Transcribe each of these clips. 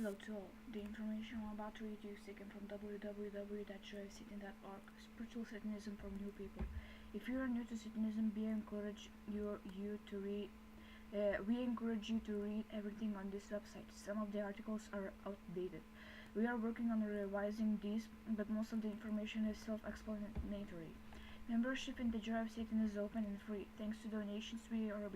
Hello to all. The information I'm about to read you is taken from www.joysatan.org. Spiritual Satanism for new people. If you are new to Satanism, we encourage you to read. We encourage you to read everything on this website. Some of the articles are outdated. We are working on revising these, but most of the information is self-explanatory. Membership in the Jar of Satan is open and free. Thanks to donations, we are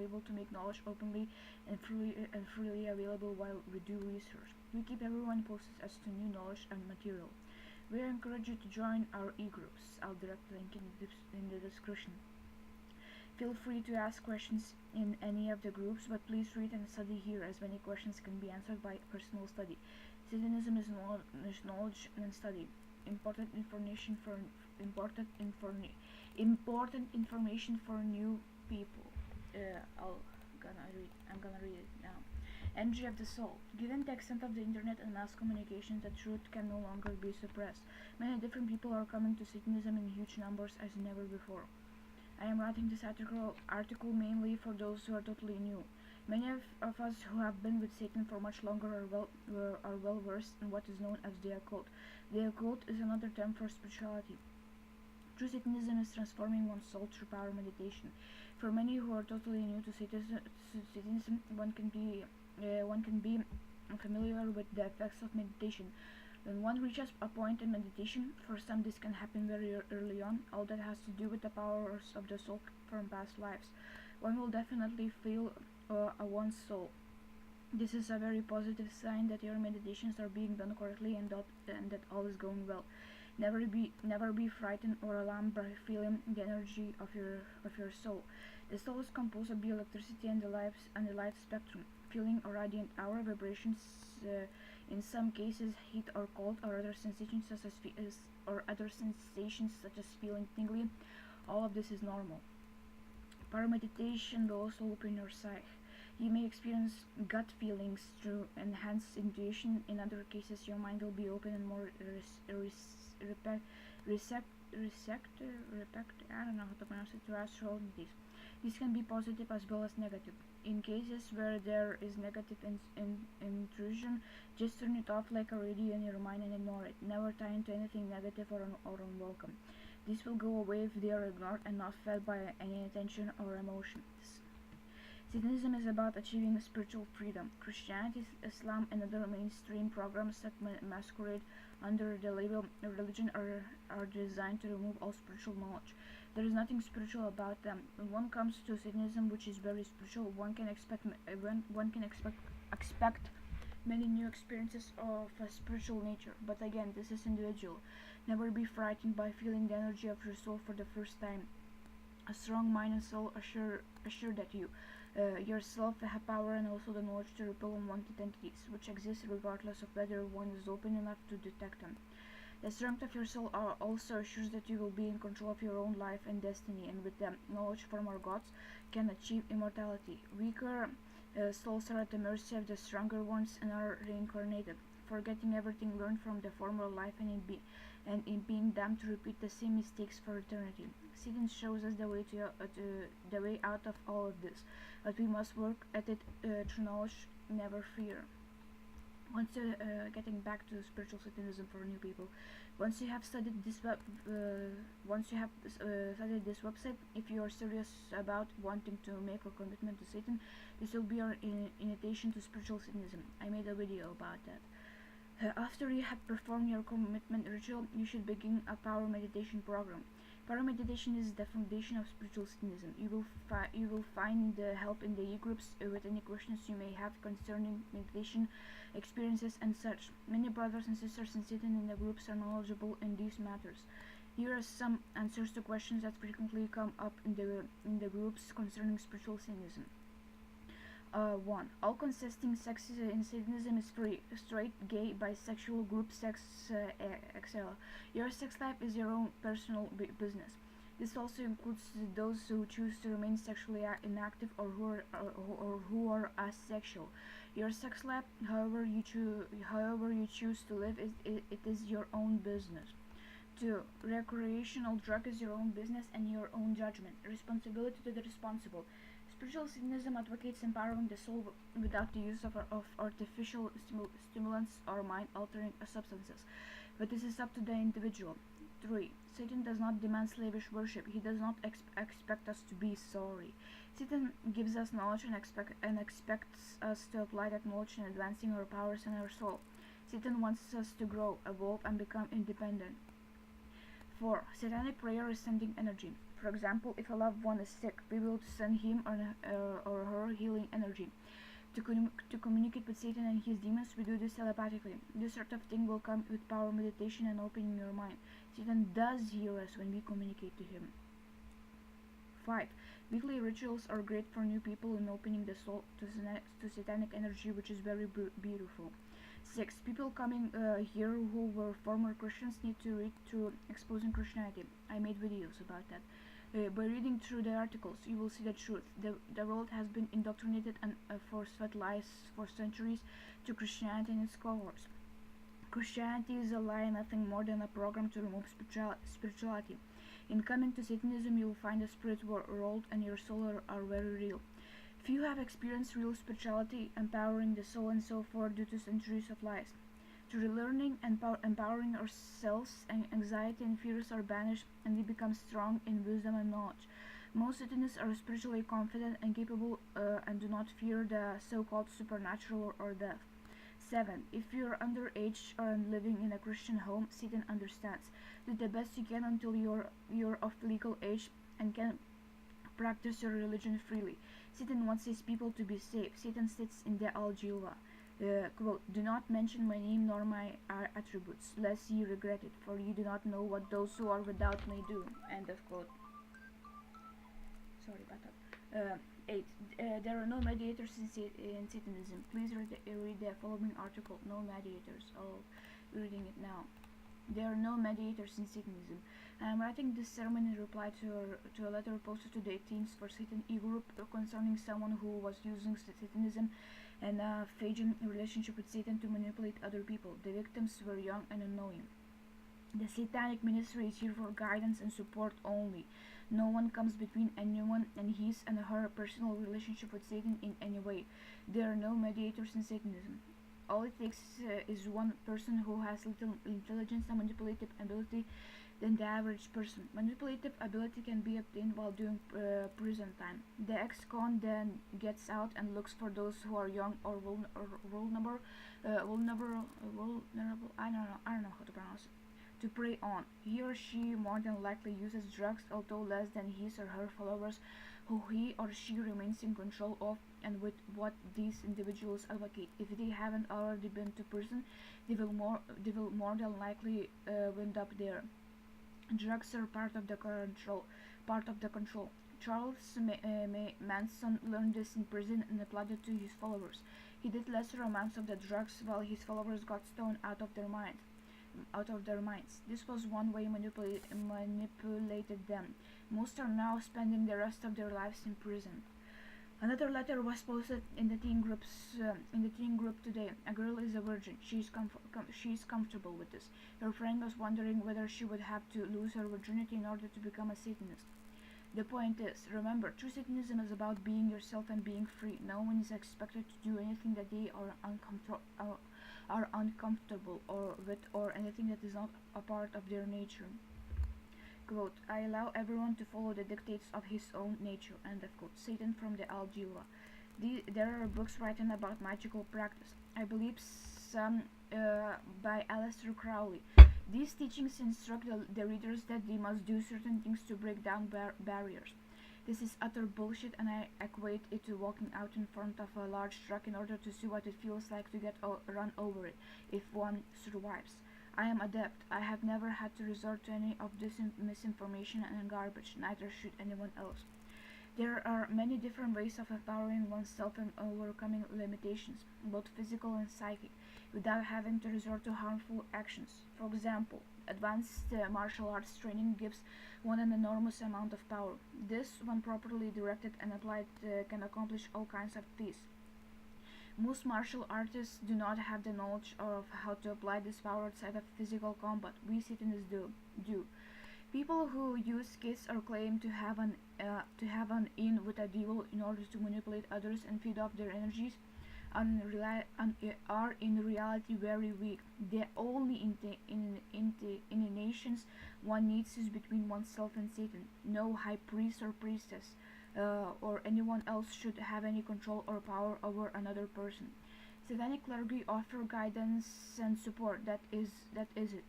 able to make knowledge openly and freely available while we do research. We keep everyone posted as to new knowledge and material. We encourage you to join our e-groups. I'll direct the link in the description. Feel free to ask questions in any of the groups, but please read and study here, as many questions can be answered by personal study. Satanism is knowledge and study. Important information for new people. I'm gonna read it now. Energy of the soul. Given the extent of the internet and mass communication, the truth can no longer be suppressed. Many different people are coming to Satanism in huge numbers as never before. I am writing this article mainly for those who are totally new. Many of us who have been with Satan for much longer are well versed in what is known as the occult. The occult is another term for spirituality. True Satanism is transforming one's soul through power meditation. For many who are totally new to Satanism, one can be familiar with the effects of meditation. When one reaches a point in meditation, for some this can happen very early on. All that has to do with the powers of the soul from past lives. One will definitely feel one's soul. This is a very positive sign that your meditations are being done correctly and that all is going well. Never be frightened or alarmed by feeling the energy of your soul. The soul is composed of the electricity and the light spectrum. Feeling or radiant aura vibrations, in some cases heat or cold, or other sensations such as feeling tingly. All of this is normal. Power meditation will also open your psyche. You may experience gut feelings through enhanced intuition. In other cases, your mind will be open and more receptive. I don't know how to pronounce it. To astral entities. This can be positive as well as negative. In cases where there is negative intrusion, just turn it off like a radio in your mind and ignore it. Never tie into anything negative or unwelcome. This will go away if they are ignored and not fed by any intention or emotions. Satanism is about achieving spiritual freedom. Christianity, Islam, and other mainstream programs that masquerade under the label religion are designed to remove all spiritual knowledge. There is nothing spiritual about them. When one comes to Satanism, which is very spiritual, one can expect many new experiences of a spiritual nature. But again, this is individual. Never be frightened by feeling the energy of your soul for the first time. A strong mind and soul assure that you yourself have power and also the knowledge to repel unwanted entities, which exist regardless of whether one is open enough to detect them. The strength of your soul also assures that you will be in control of your own life and destiny, and with the knowledge from our gods can achieve immortality. Weaker souls are at the mercy of the stronger ones and are reincarnated, forgetting everything learned from the former life and in being damned to repeat the same mistakes for eternity. Satan shows us the way out of all of this, but we must work at it through knowledge, never fear. Getting back to spiritual Satanism for new people. Once you have studied this website, if you are serious about wanting to make a commitment to Satan, this will be your invitation to spiritual Satanism. I made a video about that. After you have performed your commitment ritual, you should begin a power meditation program. Power meditation is the foundation of spiritual Satanism. You will find help in the e-groups with any questions you may have concerning meditation experiences and such. Many brothers and sisters in Satan in the groups are knowledgeable in these matters. Here are some answers to questions that frequently come up in the groups concerning spiritual Satanism. 1. All consenting sex in Satanism is free. Straight, gay, bisexual, group sex, etc. Your sex life is your own personal business. This also includes those who choose to remain sexually inactive or who are asexual. Your sex life, however you choose to live, it is your own business. 2. Recreational drug is your own business and your own judgment. Responsibility to the responsible. Spiritual Satanism advocates empowering the soul without the use of artificial stimulants or mind-altering substances, but this is up to the individual. 3. Satan does not demand slavish worship. He does not expect us to be sorry. Satan gives us knowledge and expects us to apply that knowledge in advancing our powers and our soul. Satan wants us to grow, evolve, and become independent. 4. Satanic prayer is sending energy. For example, if a loved one is sick, we will send him or her healing energy. To communicate with Satan and his demons, we do this telepathically. This sort of thing will come with power meditation and opening your mind. Satan does hear us when we communicate to him. 5. Weekly rituals are great for new people in opening the soul to satanic energy, which is very beautiful. 6. People coming here who were former Christians need to read through Exposing Christianity. I made videos about that. By reading through the articles, you will see the truth. The world has been indoctrinated and force-fed lies for centuries to Christianity and its cohorts. Christianity is a lie, nothing more than a program to remove spirituality. In coming to Satanism, you will find the spirit world and your soul are very real. Few have experienced real spirituality, empowering the soul and so forth due to centuries of lies. Through learning and empowering ourselves, anxiety and fears are banished and we become strong in wisdom and knowledge. Most Satanists are spiritually confident and capable and do not fear the so-called supernatural or death. 7. If you are underage or living in a Christian home, Satan understands. Do the best you can until you're of legal age and can practice your religion freely. Satan wants his people to be safe. Satan sits in the Aljiva. Quote, do not mention my name nor my attributes, lest ye regret it, for you do not know what those who are without may do. End of quote. Sorry about that. 8. There are no mediators in Satanism. Please read the following article. No mediators. Oh, reading it now. There are no mediators in Satanism. I am writing this sermon in reply to a letter posted to the 18th for Satan e-group concerning someone who was using Satanism and a Phagian relationship with Satan to manipulate other people. The victims were young and unknowing. The Satanic Ministry is here for guidance and support only. No one comes between anyone and his and her personal relationship with Satan in any way. There are no mediators in Satanism. All it takes is one person who has little intelligence and manipulative ability than the average person. Manipulative ability can be obtained while doing prison time. The ex-con then gets out and looks for those who are young or vulnerable. I don't know how to pronounce it. To prey on. He or she more than likely uses drugs, although less than his or her followers, who he or she remains in control of and with what these individuals advocate. If they haven't already been to prison, they will more than likely wind up there. Drugs are part of the control. Charles Manson learned this in prison and applied it to his followers. He did lesser amounts of the drugs while his followers got stoned out of their minds. This was one way manipulated them. Most are now spending the rest of their lives in prison. Another letter was posted in the teen group today. A girl is a virgin. She is comfortable with this. Her friend was wondering whether she would have to lose her virginity in order to become a Satanist. The point is, remember, true Satanism is about being yourself and being free. No one is expected to do anything that they are uncomfortable with or anything that is not a part of their nature. Quote, I allow everyone to follow the dictates of his own nature. End of quote. Satan from the Aljiva. There are books written about magical practice. I believe some by Aleister Crowley. These teachings instruct the readers that they must do certain things to break down barriers. This is utter bullshit, and I equate it to walking out in front of a large truck in order to see what it feels like to get run over it, if one survives. I am adept. I have never had to resort to any of this misinformation and garbage, neither should anyone else. There are many different ways of empowering oneself and overcoming limitations, both physical and psychic, without having to resort to harmful actions. For example, advanced martial arts training gives one an enormous amount of power. This, when properly directed and applied, can accomplish all kinds of feats. Most martial artists do not have the knowledge of how to apply this power outside of physical combat. We Satanists do. People who use kids or claim to have an in with a devil in order to manipulate others and feed off their energies are in reality very weak. The only inclinations one needs is between oneself and Satan. No high priest or priestess or anyone else should have any control or power over another person. Satanic clergy offer guidance and support. That is it.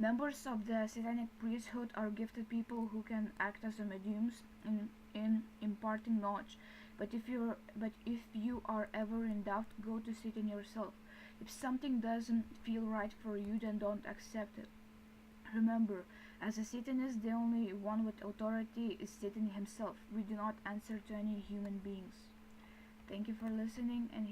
Members of the Satanic priesthood are gifted people who can act as mediums in imparting knowledge. But if you are ever in doubt, go to Satan yourself. If something doesn't feel right for you, then don't accept it. Remember, as a Satanist, the only one with authority is Satan himself. We do not answer to any human beings. Thank you for listening, and